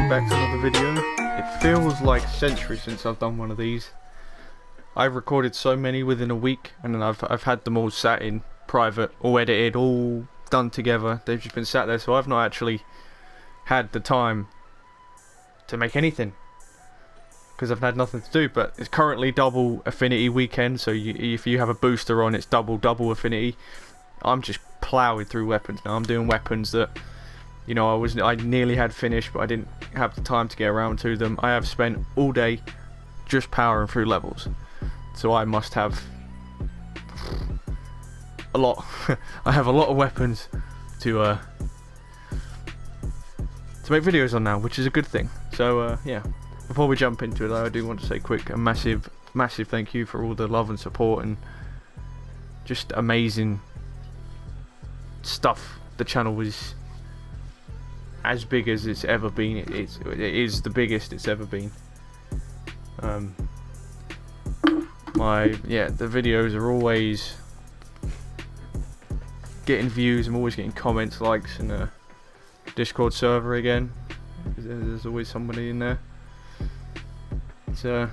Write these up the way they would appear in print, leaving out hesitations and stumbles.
back to another video. It feels like centuries since I've done one of these. I've recorded so many within a week, and then I've had them all sat in private, all edited, all done together. They've just been sat there, so I've not actually had the time to make anything because I've had nothing to do. But it's currently double affinity weekend, so if you have a booster on, it's double affinity. I'm just ploughing through weapons now. I'm doing weapons that, you know, I nearly had finished, but I didn't have the time to get around to them. I have spent all day just powering through levels, so I must have a lot. I have a lot of weapons to make videos on now, which is a good thing. So yeah, before we jump into it, I do want to say a massive thank you for all the love and support and just amazing stuff. The channel is as big as it's ever been. It is the biggest it's ever been. The videos are always getting views. I'm always getting comments, likes, and a Discord server again. There's always somebody in there. It's yeah,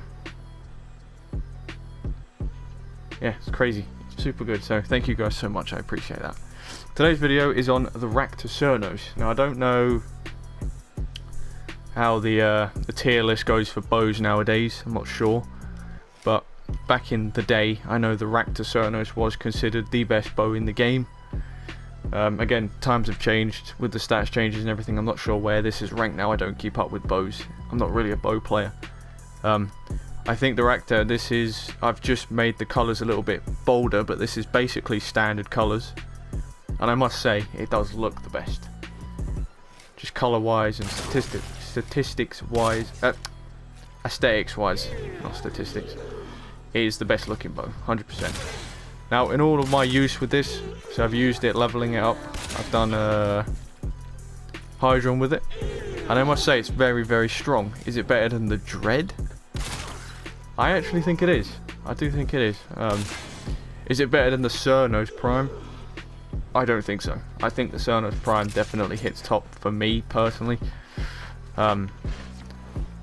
it's crazy. It's super good. So thank you guys so much. I appreciate that. Today's video is on the Rakta Cernos. Now I don't know how the tier list goes for bows nowadays. I'm not sure, but back in the day, I know the Rakta Cernos was considered the best bow in the game. Again, times have changed with the stats changes and everything. I'm not sure where this is ranked now. I don't keep up with bows. I'm not really a bow player. I think the Rakta, I've just made the colours a little bit bolder, but this is basically standard colours. And I must say, it does look the best. Just colour-wise and statistics-wise, aesthetics-wise, not statistics, it is the best looking bow, 100%. Now, in all of my use with this, so I've used it, leveling it up, I've done Hydron with it, and I must say it's very strong. Is it better than the Dread? I actually think it is. I do think it is. Is it better than the Cernos Prime? I don't think so. I think the Cernos Prime definitely hits top for me personally. But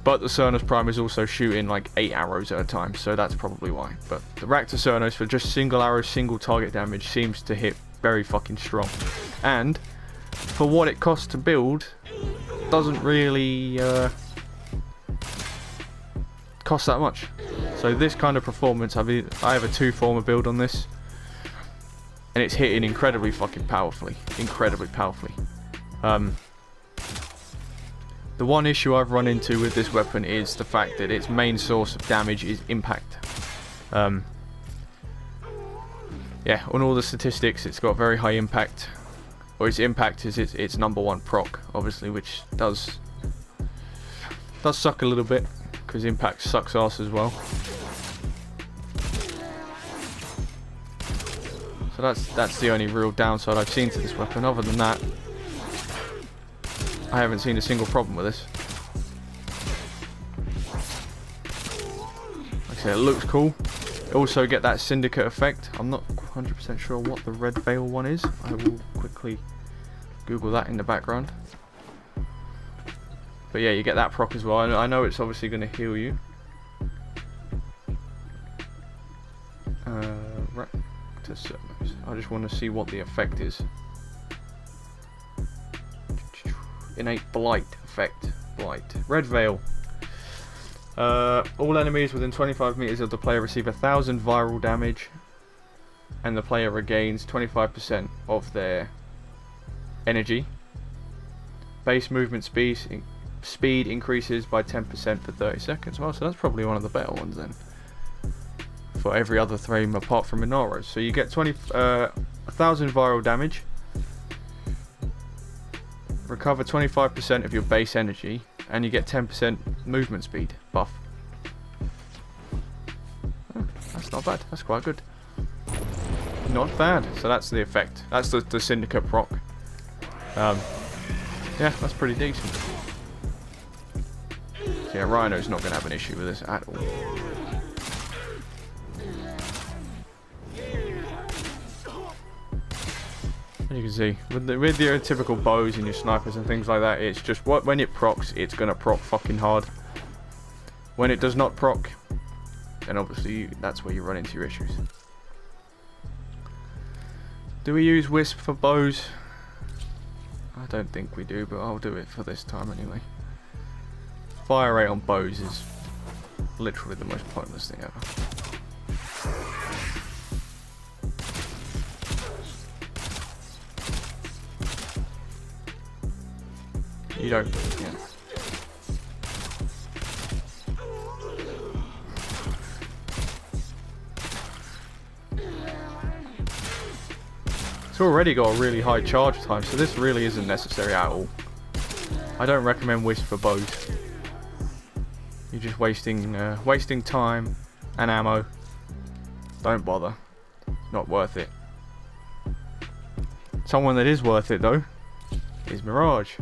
the Cernos Prime is also shooting like 8 arrows at a time, so that's probably why. But the Rakta Cernos for just single arrow, single target damage seems to hit very fucking strong. And for what it costs to build, doesn't really cost that much. So this kind of performance, I have a 2-former build on this, and it's hitting incredibly fucking powerfully. The one issue I've run into with this weapon is the fact that its main source of damage is impact. Yeah, on all the statistics, it's got very high impact. Or its impact is its #1 proc, obviously, which does suck a little bit, because impact sucks ass as well. So that's the only real downside I've seen to this weapon. Other than that, I haven't seen a single problem with this. Like I said, it looks cool. Also get that syndicate effect. I'm not 100% sure what the red veil one is. I will quickly Google that in the background. But yeah, you get that proc as well. I know it's obviously going to heal you. Rakta Cernos. I just want to see what the effect is. Innate blight effect. Blight. Red veil. All enemies within 25 meters of the player receive 1,000 viral damage, and the player regains 25% of their energy. Base movement speed increases by 10% for 30 seconds. Well, so that's probably one of the better ones then. For every other frame apart from Minaros. So you get 1,000 viral damage. Recover 25% of your base energy, and you get 10% movement speed buff. Oh, that's not bad. That's quite good. Not bad. So that's the effect. That's the syndicate proc. Yeah, that's pretty decent. So yeah, Rhino's not going to have an issue with this at all. As you can see, with your typical bows and your snipers and things like that, it's just when it procs, it's gonna proc fucking hard. When it does not proc, then obviously that's where you run into your issues. Do we use Wisp for bows? I don't think we do, but I'll do it for this time anyway. Fire rate on bows is literally the most pointless thing ever. You don't, yeah. It's already got a really high charge time, so this really isn't necessary at all. I don't recommend Wisp for bows. You're just wasting time and ammo. Don't bother. Not worth it. Someone that is worth it though is Mirage.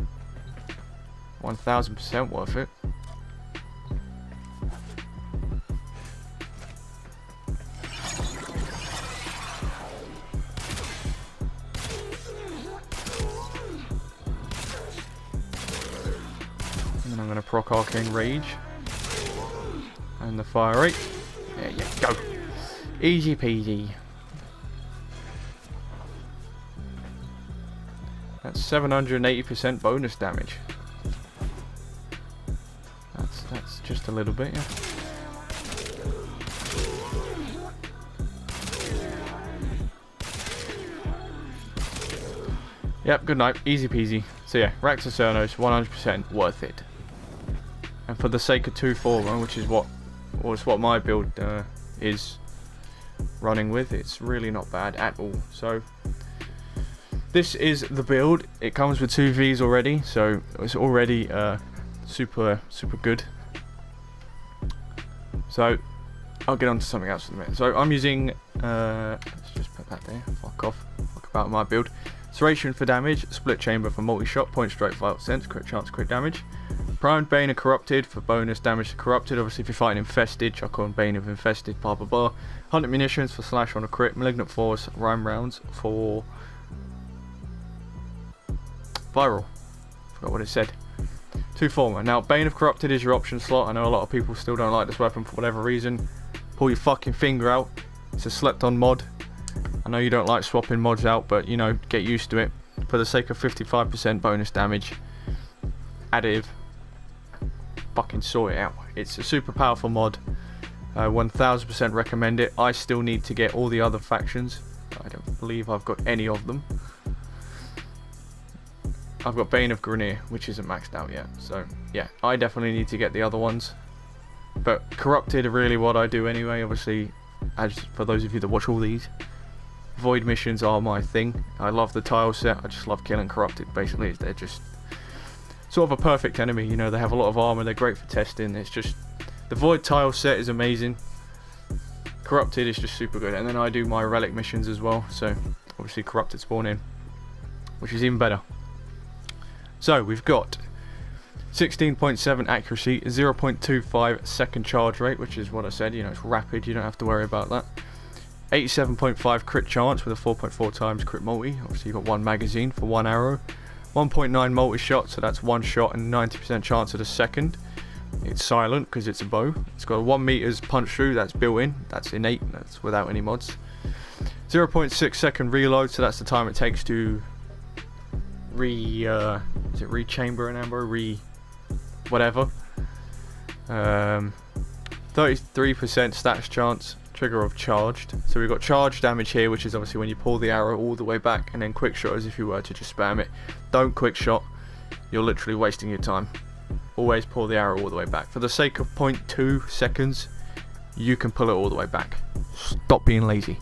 1000% worth it. And then I'm going to proc Arcane Rage. And the fire rate. There you go. Easy peasy. That's 780% bonus damage. That's just a little bit, yeah. Yep, good night. Easy peasy. So yeah, Rakta Cernos, 100% worth it. And for the sake of 2-4, which is what my build is running with, it's really not bad at all. So this is the build. It comes with 2 Vs already, so it's already super good. So I'll get on to something else in a minute. So I'm using let's just put that there. Fuck off. Fuck about my build. Serration for damage, split chamber for multi-shot, point strike, vital sense, crit chance, crit damage. Primed Bane and Corrupted for bonus damage to Corrupted. Obviously if you're fighting Infested, chuck on Bane of Infested, blah blah blah. Hunted Munitions for slash on a crit. Malignant Force, Rhyme Rounds for viral. Forgot what it said. 2-4. Now Bane of Corrupted is your option slot. I know a lot of people still don't like this weapon for whatever reason. Pull your fucking finger out. It's a slept on mod. I know you don't like swapping mods out, but you know, get used to it. For the sake of 55% bonus damage, additive, fucking sort it out. It's a super powerful mod. 1000% recommend it. I still need to get all the other factions. I don't believe I've got any of them. I've got Bane of Grenier, which isn't maxed out yet. So yeah, I definitely need to get the other ones. But Corrupted are really what I do anyway. Obviously, as for those of you that watch all these, Void missions are my thing. I love the tile set. I just love killing Corrupted. Basically, they're just sort of a perfect enemy. You know, they have a lot of armor. They're great for testing. It's just the Void tile set is amazing. Corrupted is just super good. And then I do my relic missions as well. So obviously Corrupted spawn in, which is even better. So we've got 16.7 accuracy, 0.25 second charge rate, which is what I said. You know, it's rapid. You don't have to worry about that. 87.5 crit chance with a 4.4 times crit multi. Obviously you've got 1 magazine for 1 arrow. 1.9 multi shot, so that's 1 shot and 90% chance at a second. It's silent because it's a bow. It's got a 1 meters punch through, that's built in. That's innate, that's without any mods. 0.6 second reload, so that's the time it takes to re-chamber an ammo, whatever. 33% status chance. Trigger of charged. So we've got charge damage here, which is obviously when you pull the arrow all the way back, and then quick shot as if you were to just spam it. Don't quick shot, you're literally wasting your time. Always pull the arrow all the way back. For the sake of 0.2 seconds, you can pull it all the way back. Stop being lazy.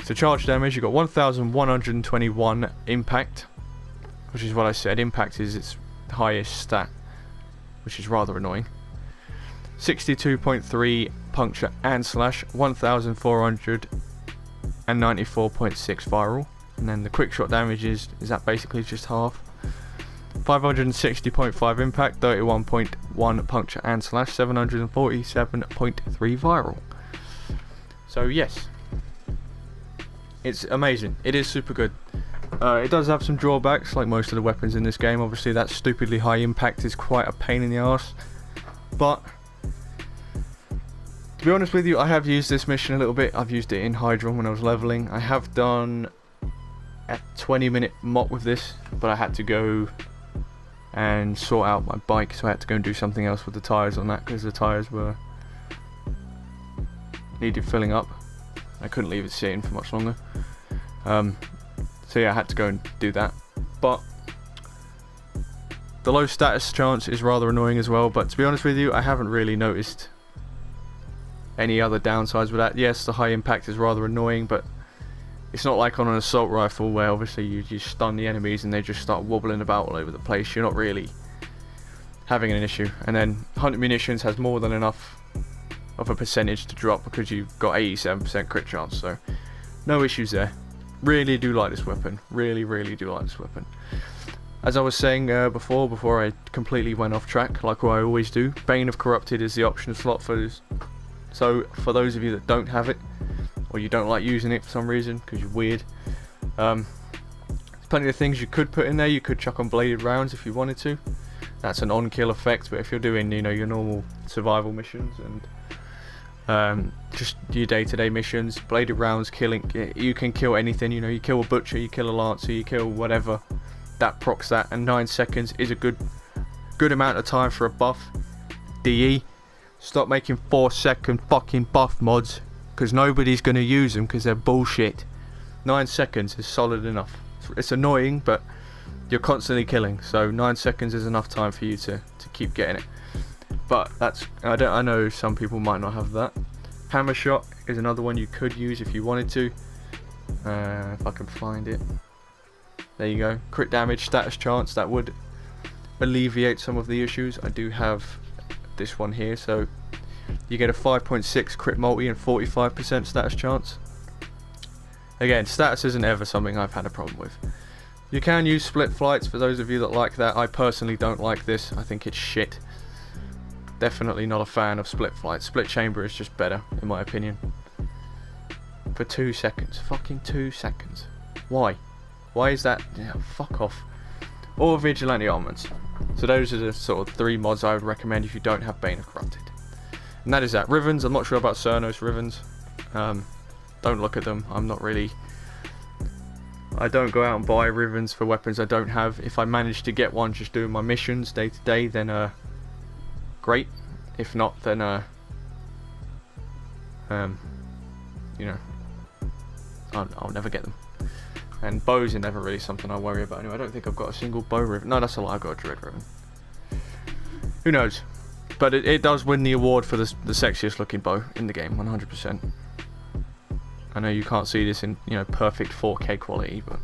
So charge damage, you've got 1121 impact, which is what I said. Impact is its highest stat, which is rather annoying. 62.3 puncture and slash, 1494.6 viral, and then the quick shot damage is that basically just half. 560.5 impact, 31.1 puncture and slash, 747.3 viral. So yes, it's amazing. It is super good. It does have some drawbacks, like most of the weapons in this game. Obviously that stupidly high impact is quite a pain in the arse, but to be honest with you, I have used this mission a little bit. I've used it in Hydra when I was leveling. I have done a 20-minute mop with this, but I had to go and sort out my bike, so I had to go and do something else with the tyres on that, because the tyres were needed filling up. I couldn't leave it sitting for much longer. So yeah, I had to go and do that. But the low status chance is rather annoying as well, but to be honest with you, I haven't really noticed any other downsides with that. Yes, the high impact is rather annoying, but it's not like on an assault rifle where obviously you stun the enemies and they just start wobbling about all over the place. You're not really having an issue. And then hunting munitions has more than enough of a percentage to drop because you've got 87% crit chance, so no issues there. Really do like this weapon. Really do like this weapon. As I was saying before I completely went off track, like what I always do, Bane of Corrupted is the option slot for this. So for those of you that don't have it, or you don't like using it for some reason because you're weird, there's plenty of things you could put in there. You could chuck on bladed rounds if you wanted to. That's an on-kill effect, but if you're doing, you know, your normal survival missions and just your day-to-day missions, bladed rounds, killing, you can kill anything. You know, you kill a butcher, you kill a lancer, you kill whatever, that procs that, and 9 seconds is a good amount of time for a buff. DE, stop making 4-second fucking buff mods, because nobody's going to use them because they're bullshit. 9 seconds is solid enough. It's annoying, but you're constantly killing, so 9 seconds is enough time for you to keep getting it. But that's, I know some people might not have that. Hammer shot is another one you could use if you wanted to. If I can find it. There you go. Crit damage, status chance, that would alleviate some of the issues. I do have this one here, so you get a 5.6 crit multi and 45% status chance. Again, status isn't ever something I've had a problem with. You can use split flights for those of you that like that. I personally don't like this. I think it's shit. Definitely not a fan of split flights. Split chamber is just better, in my opinion. For 2 seconds. Fucking 2 seconds. Why? Why is that? Yeah, fuck off. Or vigilante armaments. So those are the sort of 3 mods I would recommend if you don't have Bane of Corrupted. And that is that. Rivens, I'm not sure about Cernos Rivens. Don't look at them. I'm not really... I don't go out and buy Rivens for weapons I don't have. If I manage to get one just doing my missions day to day, then great. If not, then you know, I'll never get them. And bows are never really something I worry about anyway. I don't think I've got a single bow riven. No, that's a lie, I've got a dread riven. Who knows? But it does win the award for the sexiest looking bow in the game, 100%. I know you can't see this in, you know, perfect 4K quality, but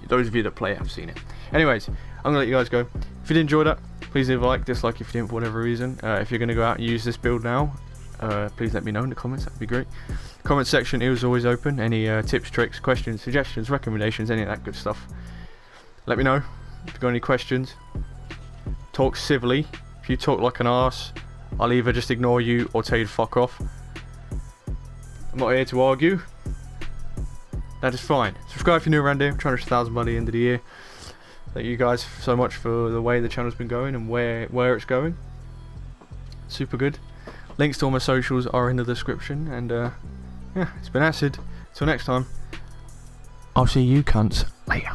those of you that play have seen it. Anyways, I'm gonna let you guys go. If you did enjoy that, please leave a like, dislike if you didn't for whatever reason. If you're gonna go out and use this build now, please let me know in the comments, that'd be great. Comment section is always open. Any tips, tricks, questions, suggestions, recommendations, any of that good stuff. Let me know if you've got any questions. Talk civilly. If you talk like an arse, I'll either just ignore you or tell you to fuck off. I'm not here to argue. That is fine. Subscribe if you're new around here. I'm trying to reach 1,000 by the end of the year. Thank you guys so much for the way the channel's been going and where it's going. Super good. Links to all my socials are in the description. And yeah, it's been Acid. Till next time, I'll see you cunts later.